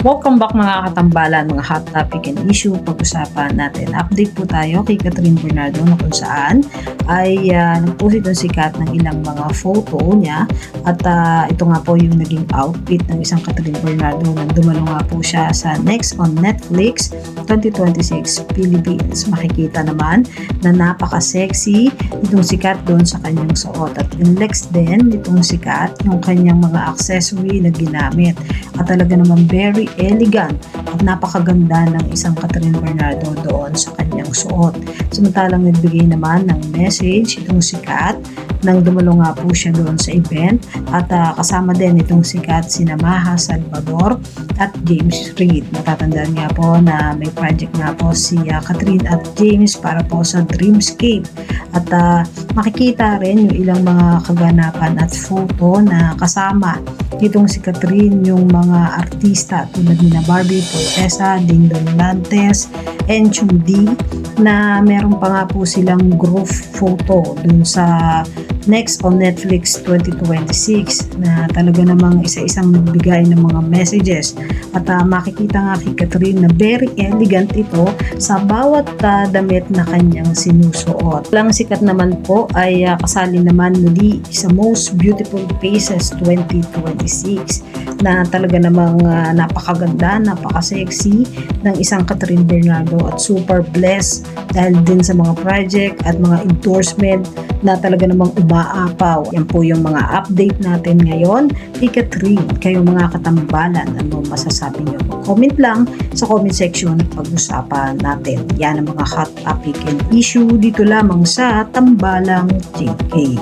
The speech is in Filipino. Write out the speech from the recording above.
Welcome back mga katambalan, mga hot topic and issue. Pag-usapan natin. Update po tayo kay Catherine Bernardo na kung saan ay nagpost itong sikat ng ilang mga photo niya at ito nga po yung naging outfit ng isang Catherine Bernardo nang dumalo nga po siya sa Next on Netflix 2026 Philippines. Makikita naman na napaka-sexy itong sikat doon sa kanyang suot at in-lex din itong sikat yung kanyang mga accessory na ginamit at talaga naman very elegant at napakaganda ng isang Catherine Bernardo doon sa kanyang suot. Samantalang nagbigay naman ng message itong sikat nang dumalo nga po siya doon sa event at kasama din itong sikat sina Maha Salvador at James Reid. Matatandaan nga po na may project nga po si Catherine at James para po sa Dreamscape at makikita rin yung ilang mga kaganapan at photo na kasama itong si Catherine, yung mga artista tulad ni Barbie Fortesa, Dingdong Lantes, and Chudi na meron pa nga po silang group photo dun sa Next on Netflix 2026 na talaga namang isa-isang nagbigay ng mga messages at makikita nga kay Catherine na very elegant ito sa bawat damit na kanyang sinusuot. Lang sikat naman po ay kasali naman muli sa Most Beautiful Faces 2026 na talaga namang napakaganda, napaka-sexy ng isang Catherine Bernardo at super blessed dahil din sa mga project at mga endorsement na talaga namang umaapaw. Yan po yung mga update natin ngayon kay Catherine. Kayo mga katambalan, ano masasabi nyo? Comment lang sa comment section at pag-usapan natin. Yan ang mga hot topic and issue dito lamang sa Tambalang JK.